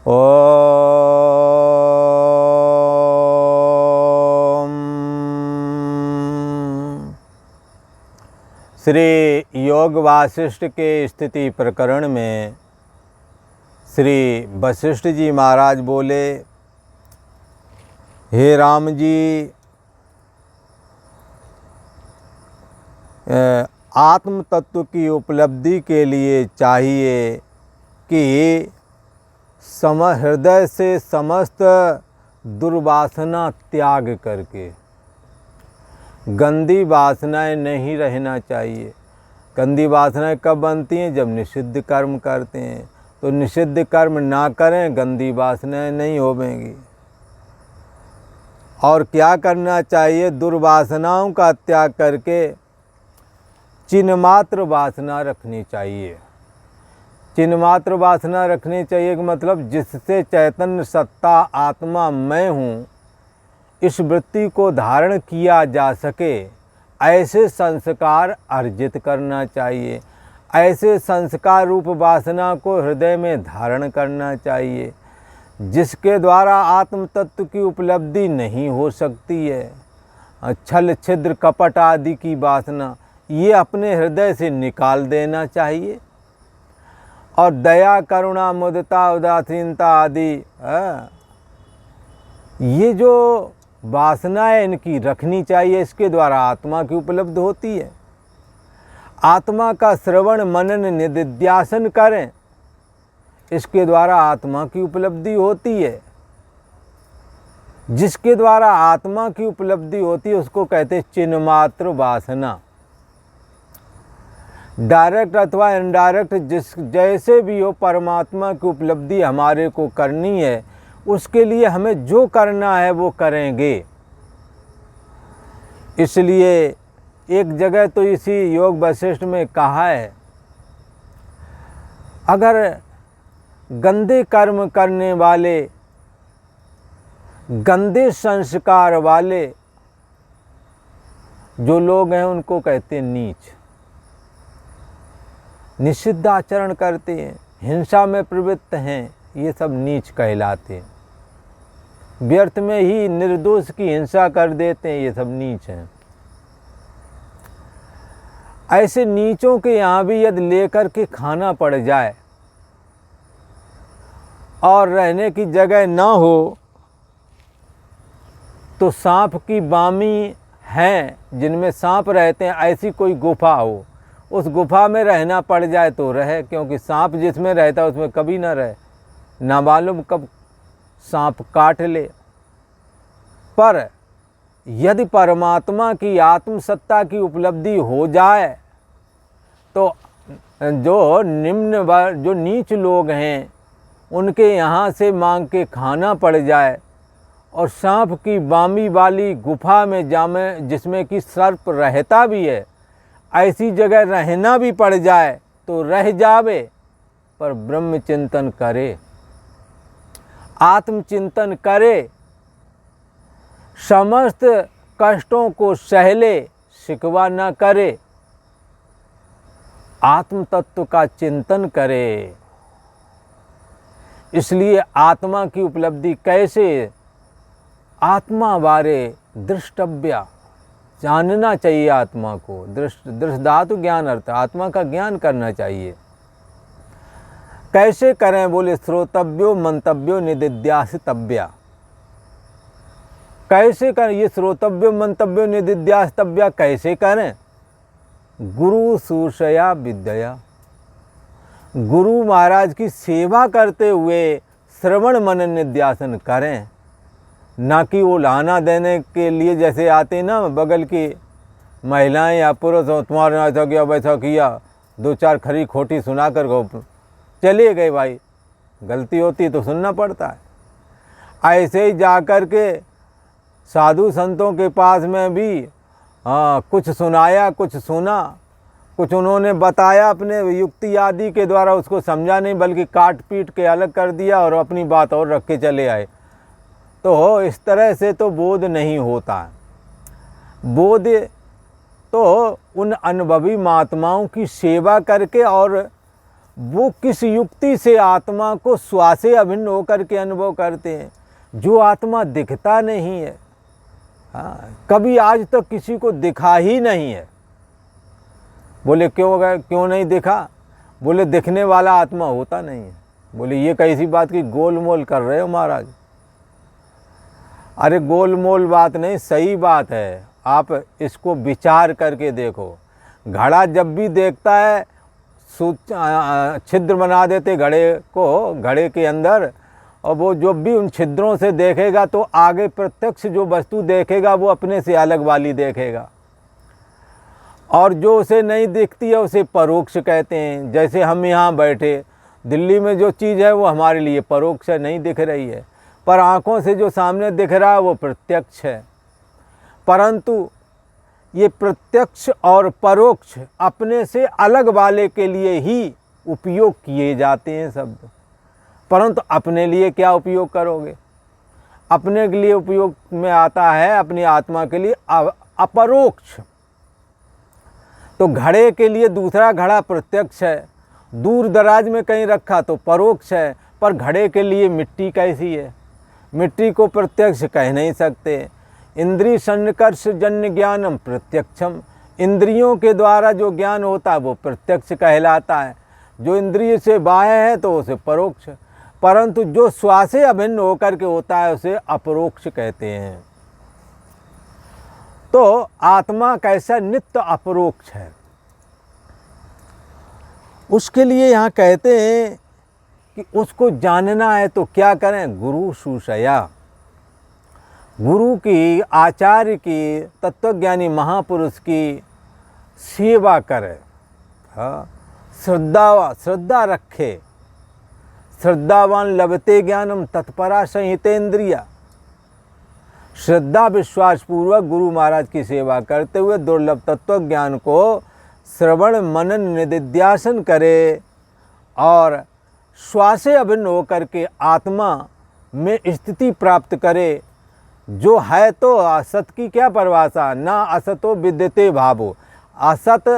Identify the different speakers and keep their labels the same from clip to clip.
Speaker 1: ओम। श्री योग वासिष्ठ के स्थिति प्रकरण में श्री वशिष्ठ जी महाराज बोले, हे राम जी, आत्म तत्व की उपलब्धि के लिए चाहिए कि हृदय से समस्त दुर्वासना त्याग करके, गंदी वासनाएं नहीं रहना चाहिए। गंदी वासनाएं कब बनती हैं? जब निषिद्ध कर्म करते हैं। तो निषिद्ध कर्म ना करें, गंदी वासनाएं नहीं होवेंगी। और क्या करना चाहिए? दुर्वासनाओं का त्याग करके चिन्मात्र वासना रखनी चाहिए। चिन्मात्र वासना रखनी चाहिए कि मतलब जिससे चैतन्य सत्ता आत्मा मैं हूँ, इस वृत्ति को धारण किया जा सके, ऐसे संस्कार अर्जित करना चाहिए। ऐसे संस्कार रूप वासना को हृदय में धारण करना चाहिए, जिसके द्वारा आत्म तत्व की उपलब्धि नहीं हो सकती है। छल छिद्र कपट आदि की वासना, ये अपने हृदय से निकाल देना चाहिए। और दया करुणा मुदिता उदासीनता आदि, ये जो वासनाएं इनकी रखनी चाहिए। इसके द्वारा आत्मा की उपलब्धि होती है। आत्मा का श्रवण मनन निधिध्यासन करें, इसके द्वारा आत्मा की उपलब्धि होती है। जिसके द्वारा आत्मा की उपलब्धि होती है उसको कहते हैं चिन्मात्र वासना। डायरेक्ट अथवा इनडायरेक्ट जैसे भी हो, परमात्मा की उपलब्धि हमारे को करनी है। उसके लिए हमें जो करना है वो करेंगे। इसलिए एक जगह तो इसी योग वशिष्ठ में कहा है, अगर गंदे कर्म करने वाले, गंदे संस्कार वाले जो लोग हैं उनको कहते हैं नीच। निषिद्ध आचरण करते हैं, हिंसा में प्रवृत्त हैं, ये सब नीच कहलाते हैं। व्यर्थ में ही निर्दोष की हिंसा कर देते हैं, ये सब नीच हैं। ऐसे नीचों के यहाँ भी यदि लेकर के खाना पड़ जाए और रहने की जगह ना हो, तो सांप की बामी हैं जिनमें सांप रहते हैं, ऐसी कोई गुफा हो, उस गुफा में रहना पड़ जाए तो रहे, क्योंकि सांप जिसमें रहता है उसमें कभी ना रहे, ना मालूम कब सांप काट ले। पर यदि परमात्मा की आत्मसत्ता की उपलब्धि हो जाए तो जो जो नीच लोग हैं उनके यहाँ से मांग के खाना पड़ जाए और सांप की बामी वाली गुफा में जामे, जिसमें कि सर्प रहता भी है, ऐसी जगह रहना भी पड़ जाए तो रह जावे, पर ब्रह्म चिंतन करे, आत्मचिंतन करे, समस्त कष्टों को सहले, शिकवा न करे, आत्म तत्व का चिंतन करे। इसलिए आत्मा की उपलब्धि कैसे? आत्मा बारे दृष्टव्या, जानना चाहिए आत्मा को। दृष्ट धातु ज्ञान अर्थ, आत्मा का ज्ञान करना चाहिए। कैसे करें? बोले श्रोतव्यो मंतव्यो निदिध्यासितव्या। कैसे करें? ये श्रोतव्यो मंतव्यो निदिध्यासितव्या कैसे करें? गुरु सूषया विद्या, गुरु महाराज की सेवा करते हुए श्रवण मनन निध्यासन करें, ना कि वो लाना देने के लिए जैसे आते ना बगल की महिलाएं या पुरुष हो, तुम्हारे ऐसा किया वैसा किया, दो चार खरी खोटी सुना कर चले गए। भाई गलती होती तो सुनना पड़ता है। ऐसे ही जा कर के साधु संतों के पास में भी कुछ सुनाया, कुछ सुना, कुछ उन्होंने बताया अपने युक्ति आदि के द्वारा, उसको समझा नहीं बल्कि काट पीट के अलग कर दिया और अपनी बात और रख के चले आए। तो इस तरह से तो बोध नहीं होता। बोध तो उन अनुभवी महात्माओं की सेवा करके और वो किस युक्ति से आत्मा को श्वासे अभिन्न होकर के अनुभव करते हैं, जो आत्मा दिखता नहीं है। हाँ, कभी आज तक किसी को दिखा ही नहीं है। बोले क्यों नहीं दिखा? बोले दिखने वाला आत्मा होता नहीं है। बोले ये कैसी बात की गोलमोल कर रहे हो महाराज? अरे गोलमोल बात नहीं, सही बात है। आप इसको विचार करके देखो। घड़ा जब भी देखता है छिद्र बना देते घड़े के अंदर, और वो जो भी उन छिद्रों से देखेगा तो आगे प्रत्यक्ष जो वस्तु देखेगा वो अपने से अलग वाली देखेगा, और जो उसे नहीं दिखती है उसे परोक्ष कहते हैं। जैसे हम यहाँ बैठे, दिल्ली में जो चीज़ है वो हमारे लिए परोक्ष है, नहीं दिख रही है, पर आँखों से जो सामने दिख रहा है वो प्रत्यक्ष है। परंतु ये प्रत्यक्ष और परोक्ष अपने से अलग वाले के लिए ही उपयोग किए जाते हैं शब्द, परंतु अपने लिए क्या उपयोग करोगे? अपने के लिए उपयोग में आता है अपनी आत्मा के लिए अपरोक्ष। तो घड़े के लिए दूसरा घड़ा प्रत्यक्ष है, दूर दराज में कहीं रखा तो परोक्ष है, पर घड़े के लिए मिट्टी कैसी है? मिट्टी को प्रत्यक्ष कह नहीं सकते। इंद्रिय सन्निकर्ष जन्य ज्ञानम प्रत्यक्षम, इंद्रियों के द्वारा जो ज्ञान होता है वो प्रत्यक्ष कहलाता है। जो इंद्रिय से बाह्य है तो उसे परोक्ष, परंतु जो श्वासे अभिन्न होकर के होता है उसे अपरोक्ष कहते हैं। तो आत्मा कैसा नित्य अपरोक्ष है, उसके लिए यहाँ कहते हैं कि उसको जानना है तो क्या करें? गुरु सुशया, गुरु की, आचार्य की, तत्वज्ञानी महापुरुष की सेवा करे। हाँ, श्रद्धा रखे। श्रद्धावान लभते ज्ञानम तत्परा संहितेन्द्रिया। श्रद्धा विश्वास पूर्वक गुरु महाराज की सेवा करते हुए दुर्लभ तत्व ज्ञान को श्रवण मनन निदिध्यासन करे और श्वासे अभिन्न होकर के आत्मा में स्थिति प्राप्त करे। जो है तो असत की क्या परिभाषा? ना असतो विद्यते भावो। असत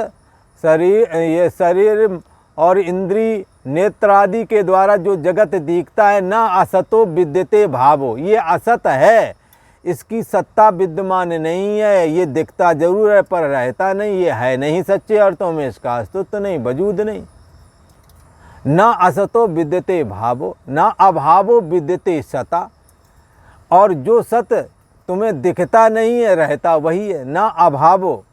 Speaker 1: शरीर और इंद्री नेत्र आदि के द्वारा जो जगत दिखता है, ना असतो विद्यते भावो, ये असत है, इसकी सत्ता विद्यमान नहीं है। ये दिखता जरूर है पर रहता नहीं, ये है नहीं सच्चे अर्थों में, इसका अस्तित्व नहीं, वजूद नहीं। न असतो विद्यते भावो न अभावो विद्यते सता। और जो सत तुम्हें दिखता नहीं है रहता वही है। न अभावो,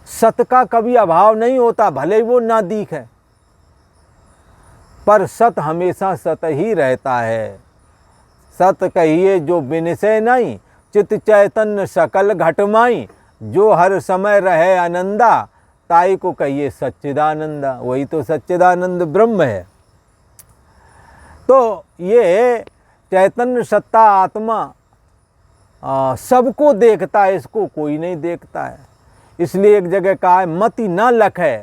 Speaker 1: सत का कभी अभाव नहीं होता, भले ही वो ना दिखे, पर सत हमेशा सत ही रहता है। सत कहिए जो विनिशय नहीं, चित चैतन्य सकल घटमाई, जो हर समय रहे आनंदा, ताई को कहिए सच्चिदानंदा। वही तो सच्चिदानंद ब्रह्म है। तो ये चैतन्य सत्ता आत्मा सबको देखता है, इसको कोई नहीं देखता है। इसलिए एक जगह कहा है, मति न लखे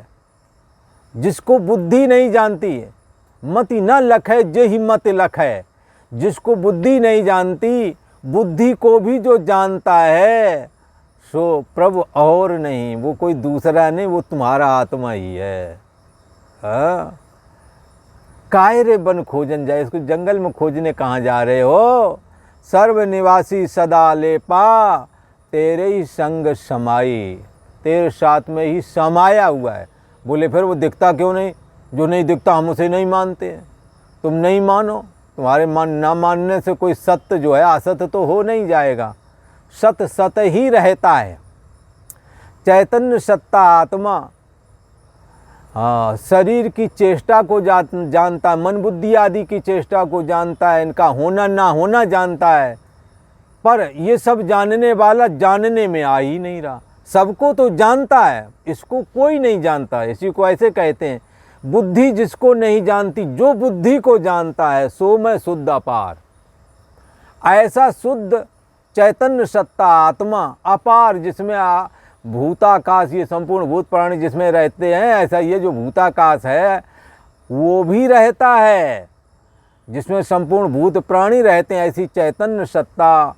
Speaker 1: जिसको बुद्धि नहीं जानती है। मति न लखे जे ही मत लखे, जिसको बुद्धि नहीं जानती, बुद्धि को भी जो जानता है सो प्रभु और नहीं, वो कोई दूसरा नहीं, वो तुम्हारा आत्मा ही है। काय रे बन खोजन जाए, इसको जंगल में खोजने कहाँ जा रहे हो? सर्व निवासी सदा ले पा, तेरे ही संग समाई, तेरे साथ में ही समाया हुआ है। बोले फिर वो दिखता क्यों नहीं? जो नहीं दिखता हम उसे नहीं मानते हैं। तुम नहीं मानो, तुम्हारे ना मानने से कोई सत्य जो है असत तो हो नहीं जाएगा। सत सत ही रहता है। चैतन्य सत्ता आत्मा शरीर की चेष्टा को जानता है, मन बुद्धि आदि की चेष्टा को जानता है, इनका होना ना होना जानता है, पर ये सब जानने वाला जानने में आ ही नहीं रहा। सबको तो जानता है, इसको कोई नहीं जानता। इसी को ऐसे कहते हैं, बुद्धि जिसको नहीं जानती, जो बुद्धि को जानता है सो मैं शुद्ध अपार। ऐसा शुद्ध चैतन्य सत्ता आत्मा अपार, जिसमें भूताकाश, ये संपूर्ण भूत प्राणी जिसमें रहते हैं, ऐसा ये जो भूताकाश है वो भी रहता है, जिसमें संपूर्ण भूत प्राणी रहते हैं। ऐसी चैतन्य सत्ता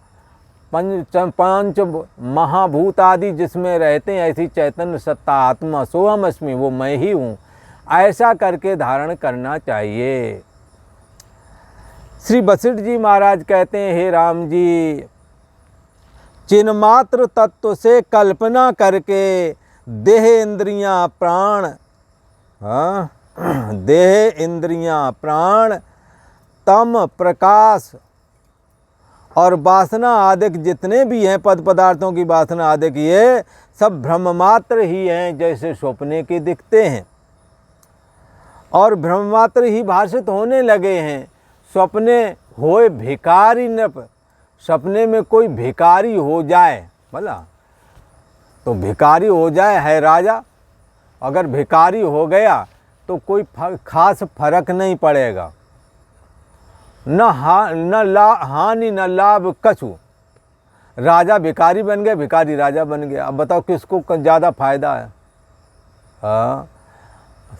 Speaker 1: पंच महाभूत आदि जिसमें रहते हैं, ऐसी चैतन्य सत्ता आत्मा सोहम अस्मि, वो मैं ही हूँ। ऐसा करके धारण करना चाहिए। श्री वशिष्ठ जी महाराज कहते हैं, हे राम जी, चिन्मात्र तत्व से कल्पना करके देह इंद्रियां प्राण, देह इंद्रियां प्राण तम प्रकाश और वासना आदिक जितने भी हैं, पद पदार्थों की वासना आदिक, ये सब भ्रम मात्र ही हैं, जैसे स्वप्ने के दिखते हैं और भ्रम मात्र ही भाषित होने लगे हैं। स्वप्ने होए भिखारी नृप, सपने में कोई भिखारी हो जाए, बोला तो भिखारी हो जाए है राजा, अगर भिखारी हो गया तो कोई खास फर्क नहीं पड़ेगा, न हानि न लाभ कछु। राजा भिखारी बन गए, भिखारी राजा बन गया। अब बताओ किसको ज़्यादा फायदा है?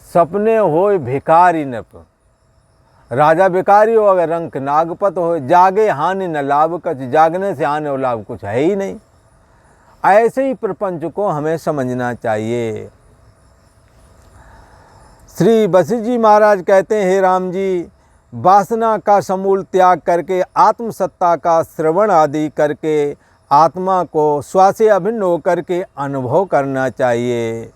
Speaker 1: सपने होए भिखारी नृप, राजा भिखारी हो, अगर रंक नागपत हो, जागे हानि न लाभ कछ, जागने से हानि और लाभ कुछ है ही नहीं। ऐसे ही प्रपंच को हमें समझना चाहिए। श्री वशिष्ठ जी महाराज कहते हैं, हे राम जी, वासना का समूल त्याग करके आत्मसत्ता का श्रवण आदि करके आत्मा को स्व से अभिन्न होकर के अनुभव करना चाहिए।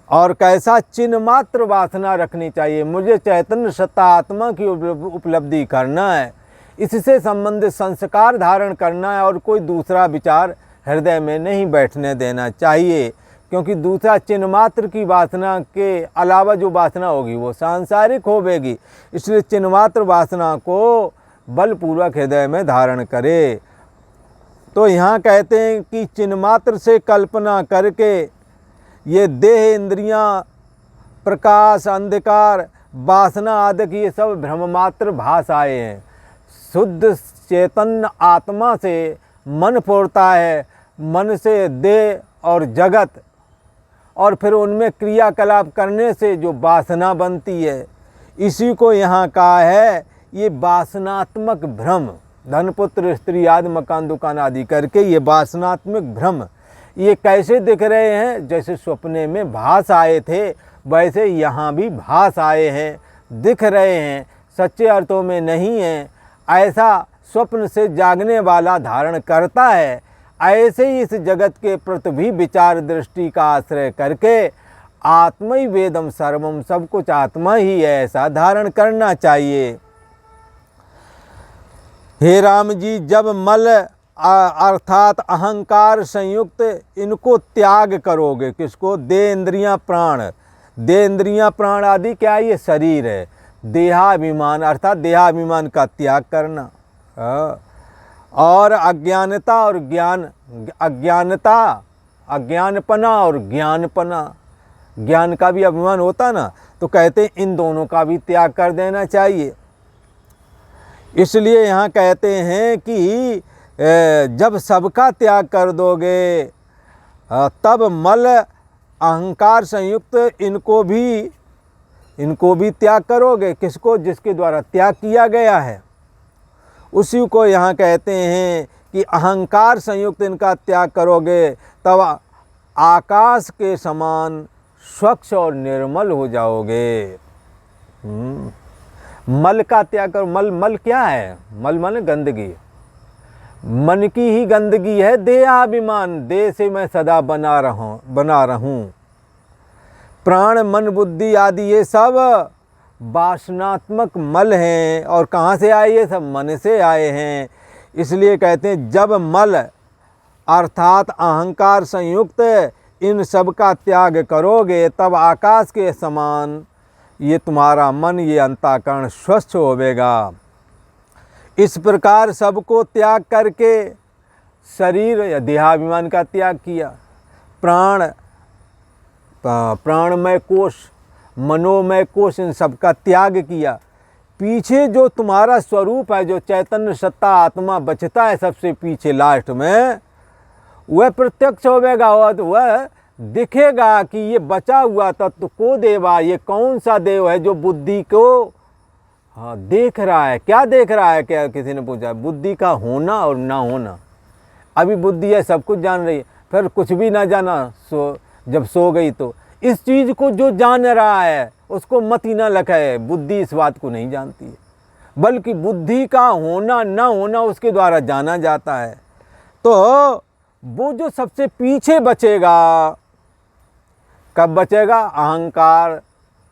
Speaker 1: और कैसा? चिन्ह मात्र वासना रखनी चाहिए। मुझे चैतन्य सत्ता आत्मा की उपलब्धि करना है, इससे संबंधित संस्कार धारण करना है और कोई दूसरा विचार हृदय में नहीं बैठने देना चाहिए, क्योंकि दूसरा चिन्ह मात्र की वासना के अलावा जो वासना होगी वो सांसारिक होवेगी। इसलिए चिन्ह मात्र वासना को बलपूर्वक हृदय में धारण करे। तो यहाँ कहते हैं कि चिन्ह मात्र से कल्पना करके ये देह इंद्रियां प्रकाश अंधकार वासना आदि की ये सब भ्रम मात्र भाषाएँ हैं। शुद्ध चैतन्य आत्मा से मन फोड़ता है, मन से देह और जगत, और फिर उनमें क्रियाकलाप करने से जो वासना बनती है, इसी को यहाँ कहा है ये वासनात्मक भ्रम। धन पुत्र स्त्री आदि मकान दुकान आदि करके ये वासनात्मक भ्रम, ये कैसे दिख रहे हैं? जैसे स्वप्ने में भास आए थे, वैसे यहाँ भी भास आए हैं, दिख रहे हैं, सच्चे अर्थों में नहीं हैं। ऐसा स्वप्न से जागने वाला धारण करता है। ऐसे ही इस जगत के प्रति भी विचार दृष्टि का आश्रय करके आत्मा ही वेदम सर्वम, सब कुछ आत्मा ही है, ऐसा धारण करना चाहिए। हे राम जी, जब मल अर्थात अहंकार संयुक्त इनको त्याग करोगे, किसको? देह इंद्रियां प्राण। देह इंद्रियां प्राण आदि क्या? ये शरीर है। देहाभिमान अर्थात देहाभिमान का त्याग करना, और अज्ञानता और ज्ञान, अज्ञानपना और ज्ञानपना, ज्ञान का भी अभिमान होता ना, तो कहते हैं इन दोनों का भी त्याग कर देना चाहिए। इसलिए यहाँ कहते हैं कि जब सबका त्याग कर दोगे तब मल अहंकार संयुक्त इनको भी त्याग करोगे। किसको? जिसके द्वारा त्याग किया गया है, उसी को यहाँ कहते हैं कि अहंकार संयुक्त इनका त्याग करोगे, तब आकाश के समान स्वच्छ और निर्मल हो जाओगे। मल का त्याग करो। मल क्या है? मल माने गंदगी, मन की ही गंदगी है। देहाभिमान, देह से मैं सदा बना रहूं। प्राण मन बुद्धि आदि ये सब वासनात्मक मल हैं, और कहाँ से आए? ये सब मन से आए हैं। इसलिए कहते हैं जब मल अर्थात अहंकार संयुक्त इन सब का त्याग करोगे, तब आकाश के समान ये तुम्हारा मन, ये अंतःकरण स्वस्थ होवेगा। इस प्रकार सबको त्याग करके शरीर या देहाभिमान का त्याग किया, प्राणमय कोश, मनोमय कोश, इन सब का त्याग किया। पीछे जो तुम्हारा स्वरूप है, जो चैतन्य सत्ता आत्मा बचता है सबसे पीछे लास्ट में, वह प्रत्यक्ष होवेगा, वह दिखेगा कि ये बचा हुआ तत्व को देवा, ये कौन सा देव है जो बुद्धि को देख रहा है। क्या देख रहा है? क्या किसी ने पूछा? बुद्धि का होना और ना होना। अभी बुद्धि है, सब कुछ जान रही है, फिर कुछ भी ना जाना, जब सो गई तो इस चीज़ को जो जान रहा है उसको मति न लखे। बुद्धि इस बात को नहीं जानती है, बल्कि बुद्धि का होना न होना उसके द्वारा जाना जाता है। तो वो जो सबसे पीछे बचेगा, कब बचेगा? अहंकार,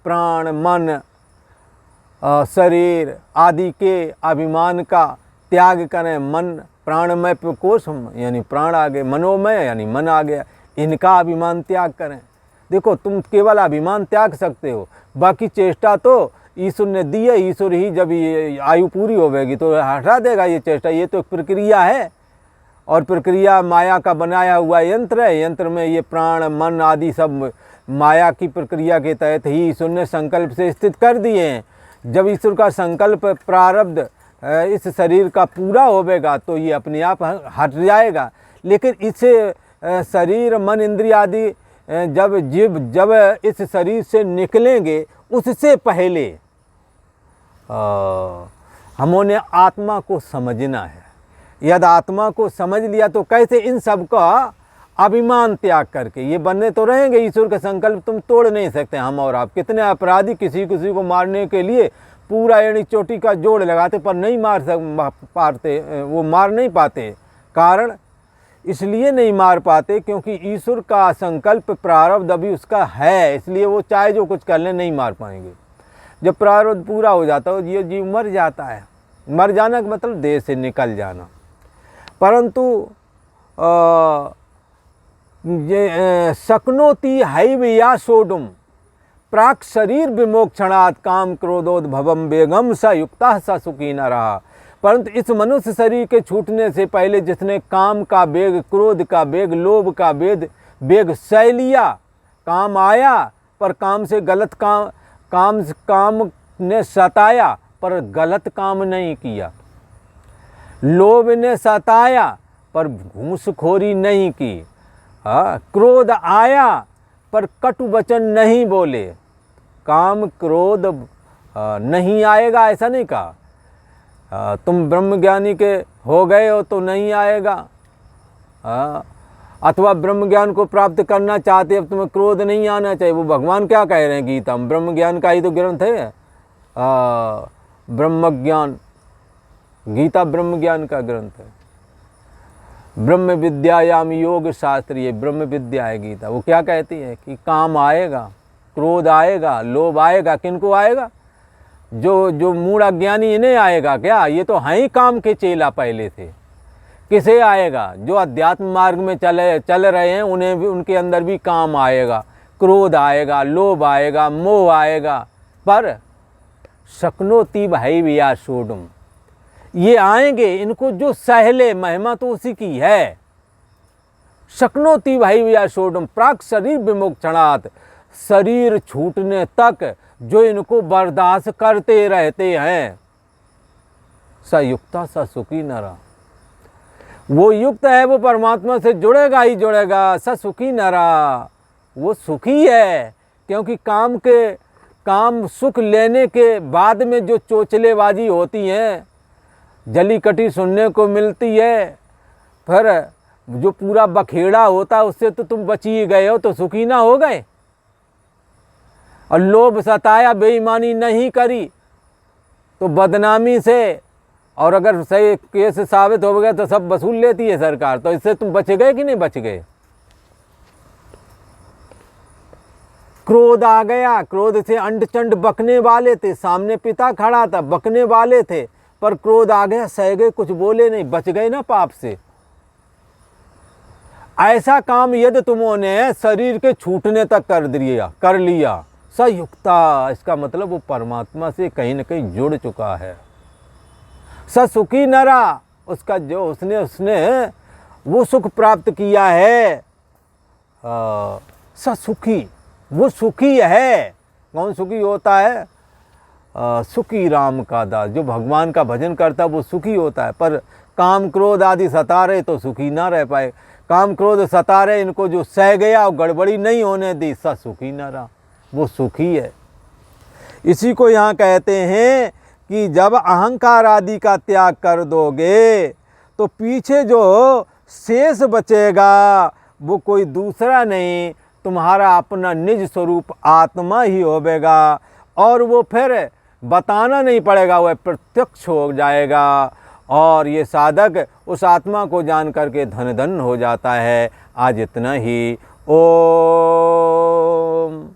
Speaker 1: प्राण, मन, शरीर आदि के अभिमान का त्याग करें। मन प्राणमय कोश यानी प्राण आ गए, मनोमय यानी मन आ गया, इनका अभिमान त्याग करें। देखो, तुम केवल अभिमान त्याग सकते हो, बाकी चेष्टा तो ईश्वर ने दी है। ईश्वर ही जब ये आयु पूरी होगी तो हटा देगा ये चेष्टा। ये तो एक प्रक्रिया है, और प्रक्रिया माया का बनाया हुआ यंत्र है। यंत्र में ये प्राण, मन आदि सब माया की प्रक्रिया के तहत ही ईश्वर ने संकल्प से स्थित कर दिए हैं। जब ईश्वर का संकल्प प्रारब्ध इस शरीर का पूरा होगा तो ये अपने आप हट जाएगा। लेकिन इससे शरीर, मन, इंद्रिय आदि जब इस शरीर से निकलेंगे, उससे पहले हमने आत्मा को समझना है। यदि आत्मा को समझ लिया तो कैसे इन सब का अभिमान त्याग करके ये बनने तो रहेंगे। ईश्वर का संकल्प तुम तोड़ नहीं सकते। हम और आप कितने अपराधी किसी को मारने के लिए पूरा एड़ी चोटी का जोड़ लगाते, पर नहीं पाते, वो मार नहीं पाते। कारण इसलिए नहीं मार पाते क्योंकि ईश्वर का संकल्प प्रारब्ध अभी उसका है, इसलिए वो चाहे जो कुछ कर ले नहीं मार पाएंगे। जब प्रारब्ध पूरा हो जाता है ये जीव मर जाता है। मर जाना का मतलब देह से निकल जाना। परंतु ये शक्नोति हैव या सोडुम प्राक शरीर विमोक्षणात् काम क्रोधोद्भवम वेगम स युक्ता स सुखी न रहा। परंतु इस मनुष्य शरीर के छूटने से पहले जिसने काम का वेग, क्रोध का वेग, लोभ का वेग सह लिया, काम आया पर काम से गलत काम ने सताया पर गलत काम नहीं किया, लोभ ने सताया पर घूसखोरी नहीं की, क्रोध आया पर कटु वचन नहीं बोले। काम क्रोध नहीं आएगा ऐसा नहीं कहा। तुम ब्रह्मज्ञानी के हो गए हो तो नहीं आएगा, अथवा ब्रह्म ज्ञान को प्राप्त करना चाहते अब तुम्हें क्रोध नहीं आना चाहिए। वो भगवान क्या कह रहे हैं गीता में? ब्रह्म ज्ञान का ही तो ग्रंथ है ब्रह्म ज्ञान। गीता ब्रह्म ज्ञान का ग्रंथ है। ब्रह्म विद्यायाम योग शास्त्र, ये ब्रह्म विद्या है गीता। वो क्या कहती है कि काम आएगा, क्रोध आएगा, लोभ आएगा। किनको आएगा? जो मूढ़ अज्ञानी, इन्हें आएगा क्या? ये तो हैं ही काम के चेला पहले थे। किसे आएगा? जो अध्यात्म मार्ग में चल रहे हैं उन्हें भी, उनके अंदर भी काम आएगा, क्रोध आएगा, लोभ आएगा, मोह आएगा। पर शक्नोति भाई विया सोडुम, ये आएंगे, इनको जो सहले, महिमा तो उसी की है। शक्नोति भाई विया सोडुम प्राक शरीर विमोक्षणात्, शरीर छूटने तक जो इनको बर्दाश्त करते रहते हैं। स युक्ता स सुखी नरा, वो युक्त है, वो परमात्मा से जुड़ेगा ही जुड़ेगा। स सुखी नरा, वो सुखी है। क्योंकि काम सुख लेने के बाद में जो चोचलेबाजी होती है, जली कटी सुनने को मिलती है, फिर जो पूरा बखेड़ा होता है उससे तो तुम बची ही गए हो, तो सुखी ना हो गए। और लोभ सताया, बेईमानी नहीं करी तो बदनामी से, और अगर सही केस साबित हो गया तो सब वसूल लेती है सरकार, तो इससे तुम बच गए कि नहीं बच गए? क्रोध आ गया, क्रोध से अंड चंड बकने वाले थे, सामने पिता खड़ा था, बकने वाले थे, पर क्रोध आ गया, सह गए, कुछ बोले नहीं, बच गए ना पाप से। ऐसा काम यदि तुमने शरीर के छूटने तक कर लिया सयुक्ता, इसका मतलब वो परमात्मा से कहीं न कहीं जुड़ चुका है। सुखी नरा, उसका जो उसने वो सुख प्राप्त किया है। सुखी, वो सुखी है। कौन सुखी होता है? सुखी राम का दास, जो भगवान का भजन करता है वो सुखी होता है। पर काम क्रोध आदि सता रहे तो सुखी ना रह पाए। काम क्रोध सता रहे, इनको जो सह गया और गड़बड़ी नहीं होने दी, सुखी न रहा, वो सुखी है। इसी को यहाँ कहते हैं कि जब अहंकार आदि का त्याग कर दोगे तो पीछे जो शेष बचेगा वो कोई दूसरा नहीं, तुम्हारा अपना निज स्वरूप आत्मा ही होवेगा और वो फिर बताना नहीं पड़ेगा, वह प्रत्यक्ष हो जाएगा और ये साधक उस आत्मा को जान करके धन धन हो जाता है। आज इतना ही। ओम।